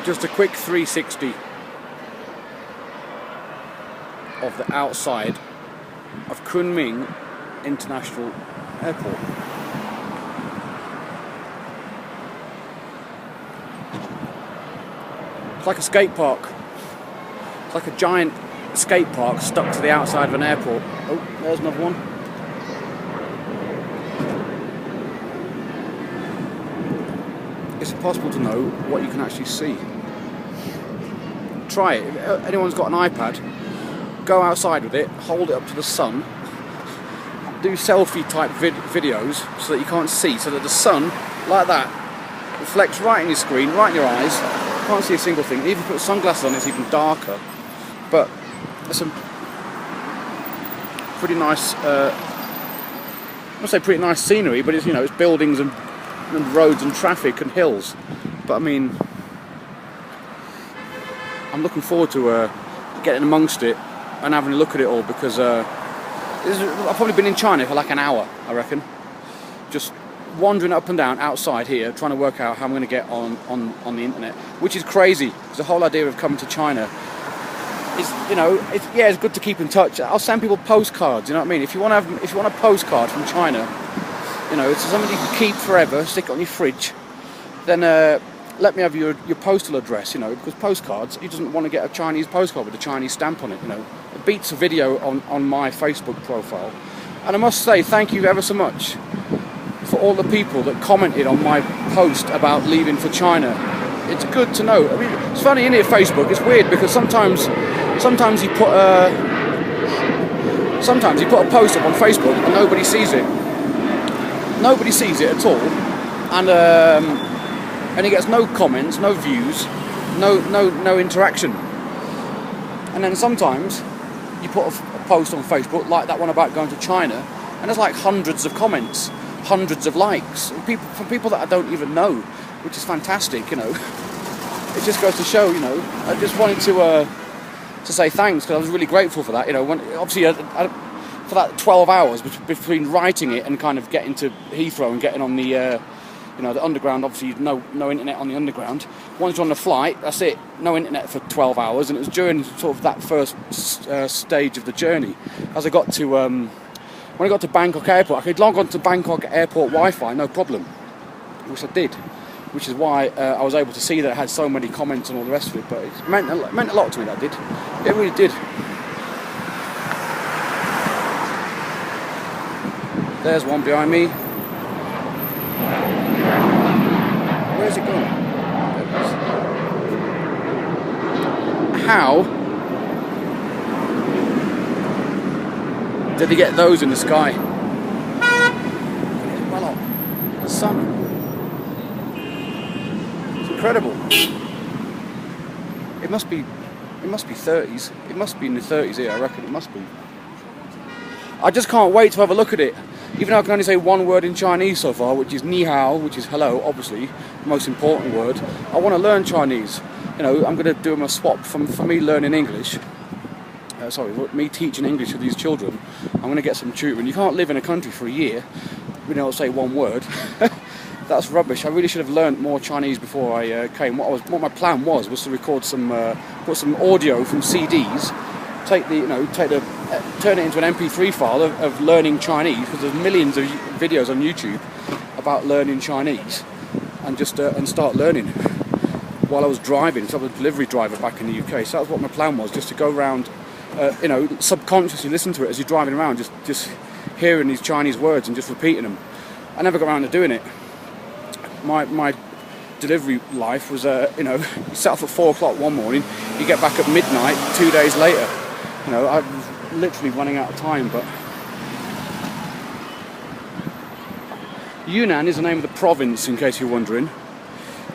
Just a quick 360 of the outside of Kunming International Airport. It's like a skate park. It's like a giant skate park stuck to the outside of an airport. Oh, there's another one. It's impossible to know what you can actually see. Try it. If anyone's got an iPad, go outside with it, hold it up to the sun, do selfie type videos so that you can't see, so that the sun, like that, reflects right in your screen, right in your eyes. You can't see a single thing. Even if you put sunglasses on, it's even darker. But there's some pretty nice, I won't say pretty nice scenery, but it's, you know, it's buildings and roads and traffic and hills. But I mean, I'm looking forward to getting amongst it and having a look at it all, because I've probably been in China for like an hour, I reckon, just wandering up and down outside here, trying to work out how I'm going to get on the internet, which is crazy, because the whole idea of coming to China is, you know, it's good to keep in touch. I'll send people postcards, you know what I mean? If you want a postcard from China, you know, it's something you can keep forever, stick it on your fridge, then let me have your postal address, you know, because postcards, you doesn't want to get a Chinese postcard with a Chinese stamp on it, you know. It beats a video on my Facebook profile. And I must say thank you ever so much for all the people that commented on my post about leaving for China. It's good to know. I mean, it's funny, isn't it, Facebook? It's weird because sometimes you put a post up on Facebook and nobody sees it. Nobody sees it at all, and he gets no comments, no views, no interaction. And then sometimes you put a post on Facebook like that one about going to China, and there's like hundreds of comments, hundreds of likes, from people that I don't even know, which is fantastic, you know. It just goes to show, you know. I just wanted to say thanks, because I was really grateful for that, you know. Obviously, for that 12 hours between writing it and kind of getting to Heathrow and getting on the, you know, the underground. Obviously, no internet on the underground. Once you're on the flight, that's it. No internet for 12 hours, and it was during sort of that first stage of the journey. As I got to, when I got to Bangkok Airport, I could log on to Bangkok Airport Wi-Fi, no problem, which I did. Which is why I was able to see that it had so many comments and all the rest of it. But it meant a lot to me, that did. It really did. There's one behind me. Where's it gone? How did they get those in the sky? Well up. The sun. It's incredible. It must be 30s. It must be in the 30s here, I reckon. It must be. I just can't wait to have a look at it. Even though I can only say one word in Chinese so far, which is ni hao, which is hello, obviously, the most important word. I want to learn Chinese. You know, I'm going to do them a swap from me learning English. Me teaching English to these children. I'm going to get some tutoring. You can't live in a country for a year, being able to say one word. That's rubbish. I really should have learnt more Chinese before I came. What my plan was to record put some audio from CDs, turn it into an MP3 file of learning Chinese, because there's millions of videos on YouTube about learning Chinese, and just and start learning while I was driving. So I was a delivery driver back in the UK. So that was what my plan was, just to go around, you know, subconsciously listen to it as you're driving around, just hearing these Chinese words and just repeating them. I never got around to doing it. My delivery life was, you know, you set off at 4 o'clock one morning, you get back at midnight 2 days later. You know, I was literally running out of time. But Yunnan is the name of the province, in case you're wondering.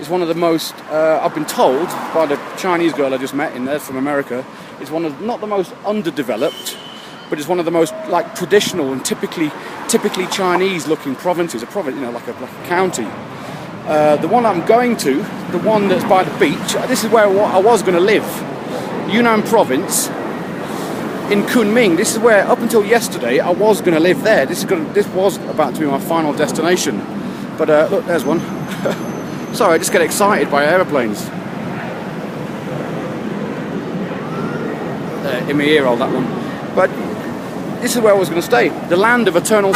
It's one of the most, I've been told by the Chinese girl I just met in there from America, it's one of, not the most underdeveloped, but it's one of the most like traditional and typically Chinese looking provinces. A province, you know, like a county. The one I'm going to, the one that's by the beach, this is where I was going to live. Yunnan province, in Kunming. This is where, up until yesterday, I was going to live there. This was about to be my final destination. But look, there's one. Sorry, I just get excited by aeroplanes. in my ear, all that one. But this is where I was going to stay. The land of eternal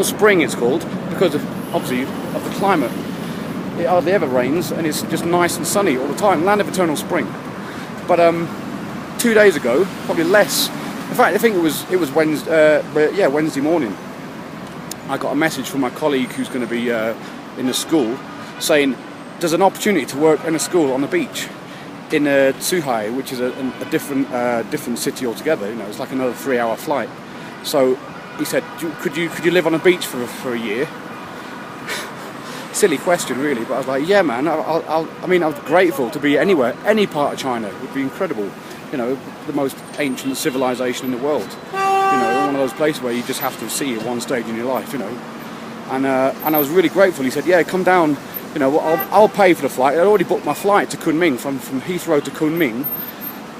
spring, it's called, because of obviously of the climate. It hardly ever rains, and it's just nice and sunny all the time. Land of eternal spring. But 2 days ago, probably less. In fact, I think it was Wednesday morning. I got a message from my colleague who's going to be in the school, saying there's an opportunity to work in a school on the beach in Zhuhai, which is a different city altogether. You know, it's like another 3-hour flight. So he said, could you live on a beach for a year? Silly question, really, but I was like, yeah, man. I mean, I was grateful to be anywhere, any part of China would be incredible. You know, the most ancient civilization in the world. You know, one of those places where you just have to see at one stage in your life. You know, and I was really grateful. He said, yeah, come down. You know, I'll pay for the flight. I'd already booked my flight to Kunming from Heathrow to Kunming.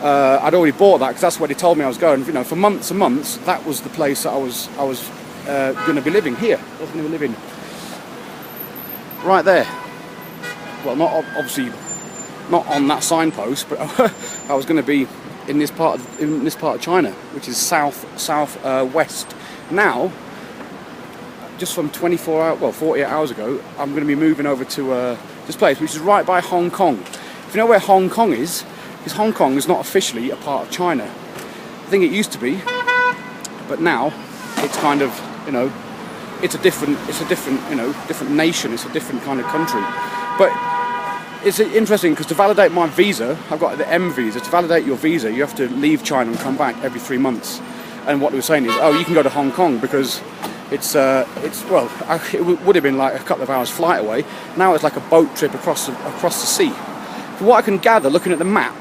I'd already bought that because that's where they told me I was going. You know, for months and months, that was the place that I was going to be living here. I was going to be living right there. Well, not obviously not on that signpost, but I was going to be in this part of China, which is southwest. Now, just from 48 hours ago, I'm going to be moving over to this place, which is right by Hong Kong. If you know where Hong Kong is, because Hong Kong is not officially a part of China. I think it used to be, but now it's kind of, you know, it's a different, you know, different nation. It's a different kind of country. But it's interesting because to validate my visa, I've got the M visa. To validate your visa, you have to leave China and come back every 3 months. And what they were saying is, oh, you can go to Hong Kong because it would have been like a couple of hours flight away. Now it's like a boat trip across the sea. From what I can gather, looking at the map,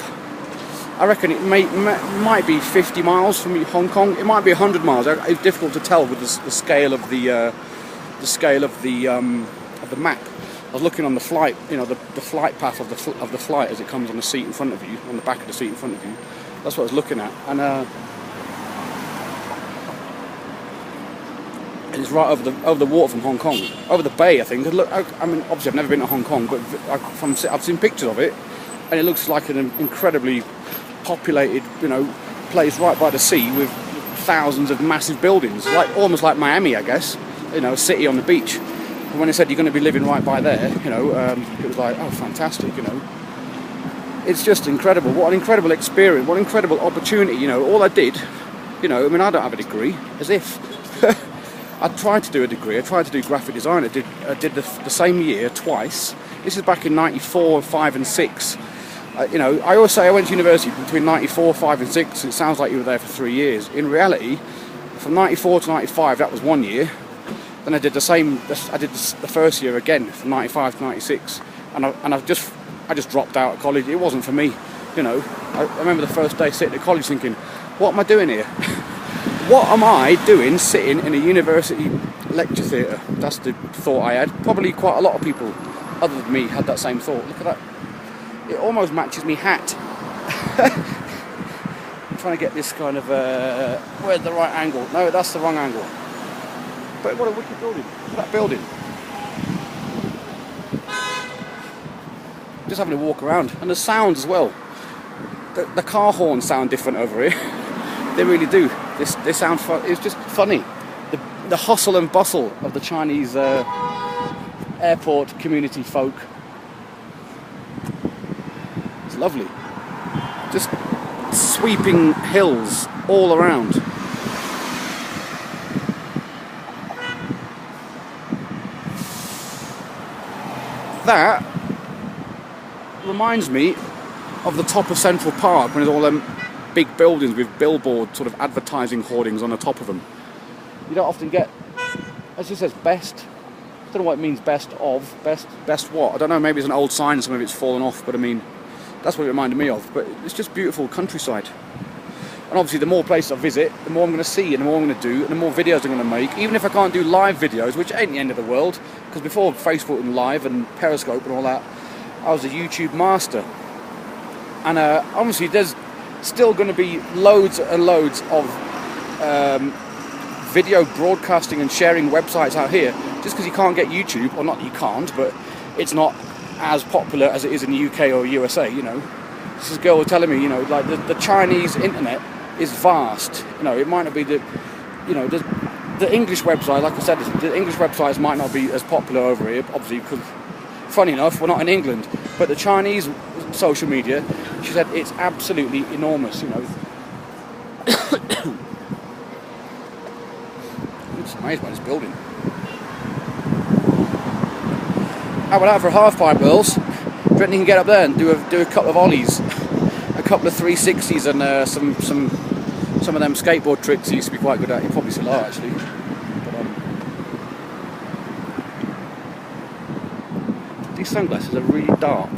I reckon it might be 50 miles from Hong Kong. It might be 100 miles. It's difficult to tell with the scale of the map. I was looking on the flight, you know, the flight path of the flight as it comes on the seat in front of you, on the back of the seat in front of you. That's what I was looking at, and it's right over the water from Hong Kong, over the bay, I think. Look, I mean, obviously I've never been to Hong Kong, but I've seen pictures of it, and it looks like an incredibly populated, you know, place right by the sea with thousands of massive buildings, like almost like Miami, I guess. You know, a city on the beach. And when they said you're going to be living right by there, you know, it was like, oh, fantastic, you know. It's just incredible. What an incredible experience. What an incredible opportunity, you know. All I did, you know, I mean, I don't have a degree, as if. I tried to do a degree. I tried to do graphic design. I did the same year twice. This is back in 94, 5 and 6. You know, I always say I went to university between 94, 5 and 6. It sounds like you were there for 3 years. In reality, from 94 to 95, that was 1 year. Then I did the same. I did the first year again from 95 to 96, and I just dropped out of college. It wasn't for me, you know. I remember the first day sitting at college thinking, what am I doing here? What am I doing sitting in a university lecture theatre? That's the thought I had. Probably quite a lot of people, other than me, had that same thought. Look at that. It almost matches me hat. I'm trying to get this kind of where's the right angle? No, that's the wrong angle. But what a wicked building. Look at that building. Just having a walk around. And the sounds as well. The car horns sound different over here. They really do. They sound fun. It's just funny. The hustle and bustle of the Chinese airport community folk. It's lovely. Just sweeping hills all around. That reminds me of the top of Central Park when there's all them big buildings with billboard sort of advertising hoardings on the top of them. You don't often get, as it says, best. I don't know what it means, best what? I don't know, maybe it's an old sign and some of it's fallen off, but I mean, that's what it reminded me of. But it's just beautiful countryside. And obviously the more places I visit, the more I'm going to see and the more I'm going to do and the more videos I'm going to make. Even if I can't do live videos, which ain't the end of the world, because before Facebook and Live and Periscope and all that, I was a YouTube master. And obviously there's still going to be loads and loads of video broadcasting and sharing websites out here. Just because you can't get YouTube, or not that you can't, but it's not as popular as it is in the UK or USA, you know. this girl was telling me, you know, like the Chinese internet is vast. You know, it might not be the, you know, the English website, like I said, the English websites might not be as popular over here, obviously, because, funny enough, we're not in England. But the Chinese social media, she said, it's absolutely enormous, you know. It's amazing by this building. How about that for a half pipe, girls? Do you reckon you can get up there and do a couple of ollies, a couple of 360s, and some of them skateboard tricks he used to be quite good at. He probably still are, actually. But, these sunglasses are really dark.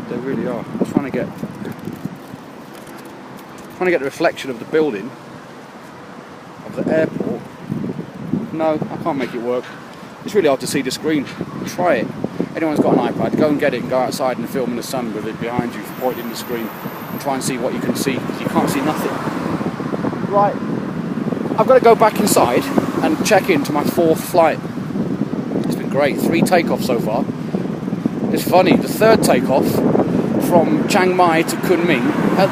They really are. I'm trying to get the reflection of the building, of the airport. No, I can't make it work. It's really hard to see the screen. Try it. Anyone's got an iPad, go and get it and go outside and film in the sun with it behind you, pointing the screen, and try and see what you can see, because you can't see nothing. Right, I've got to go back inside and check into my 4th flight. It's been great, 3 takeoffs so far. It's funny, the 3rd takeoff from Chiang Mai to Kunming,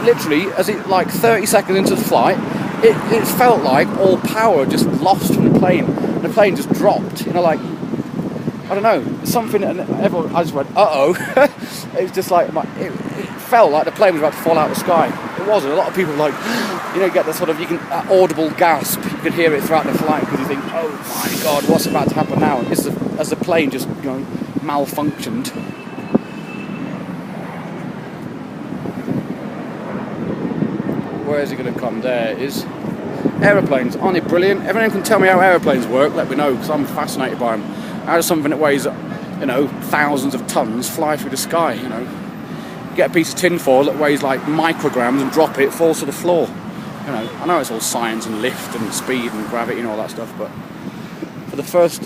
literally, as it like 30 seconds into the flight, it felt like all power just lost from the plane. The plane just dropped, you know, like, I don't know, something, and everyone, I just went, uh-oh. It was just like, it felt like the plane was about to fall out of the sky. It wasn't. A lot of people like, you know, get the sort of, audible gasp. You could hear it throughout the flight, because you think, oh my God, what's about to happen now? And as the plane just, you know, malfunctioned. Where is it going to come? There it is. Aeroplanes, aren't they brilliant? Everyone can tell me how aeroplanes work, let me know, because I'm fascinated by them. How does something that weighs, you know, thousands of tons fly through the sky, you know? Get a piece of tin foil that weighs like micrograms and drop it, it falls to the floor. You know, I know it's all science and lift and speed and gravity and all that stuff, but for the first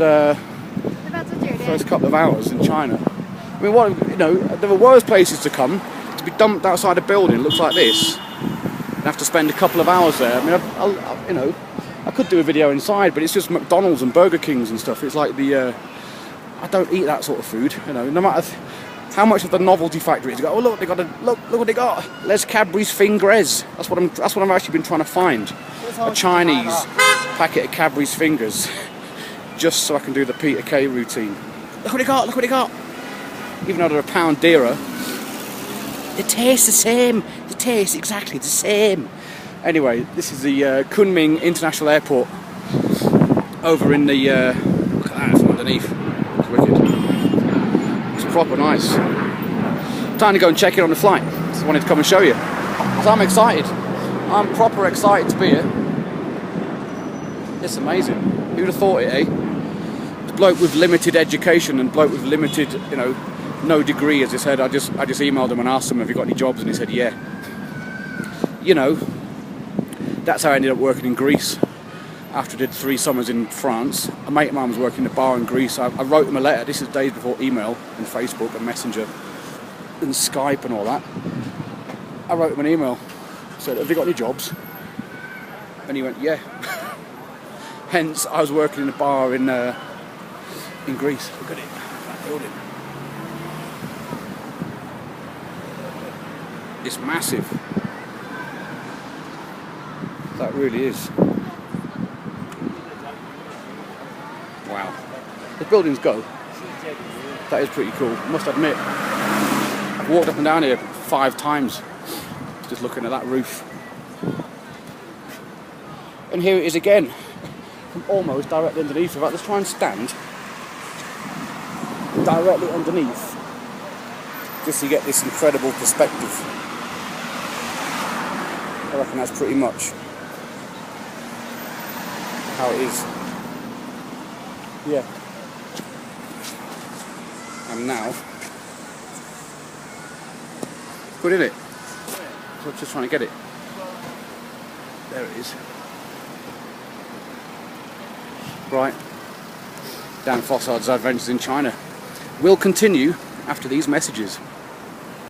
couple of hours in China, I mean, what, you know, there were worse places to come, to be dumped outside a building, it looks like this, and have to spend a couple of hours there. I mean, I you know, I could do a video inside, but it's just McDonald's and Burger Kings and stuff. It's like I don't eat that sort of food, you know, no matter how much of the novelty factory is. Go, oh look, look what they got. Les Cadbury's Fingers. That's what I've actually been trying to find. A Chinese packet of Cadbury's Fingers, just so I can do the Peter Kay routine. Look what they got, look what they got. Even though they're £1 dearer, they taste the same. They taste exactly the same. Anyway, this is the Kunming International Airport over in the, look at that from underneath, it's wicked. It's proper nice. Time to go and check in on the flight. Just wanted to come and show you. So I'm excited. I'm proper excited to be here. It's amazing. Who'd have thought it, eh? The bloke with limited education and bloke with limited, you know, no degree, as I said, I just emailed him and asked him, have you got any jobs? And he said, yeah. You know, that's how I ended up working in Greece. After I did 3 summers in France, a mate of mine was working in a bar in Greece. I wrote him a letter. This is days before email and Facebook and Messenger and Skype and all that. I wrote him an email. Said, have you got any jobs? And he went, yeah. Hence, I was working in a bar in Greece. Look at it, that building. It's massive. That really is. Wow. The buildings go. That is pretty cool, I must admit. I've walked up and down here 5 times, just looking at that roof. And here it is again, from almost directly underneath. In fact, let's try and stand directly underneath, just to get this incredible perspective. I reckon that's pretty much how it is. Yeah. And now, good, isn't it? So I'm just trying to get it. There it is. Right. Dan Fossard's adventures in China will continue after these messages.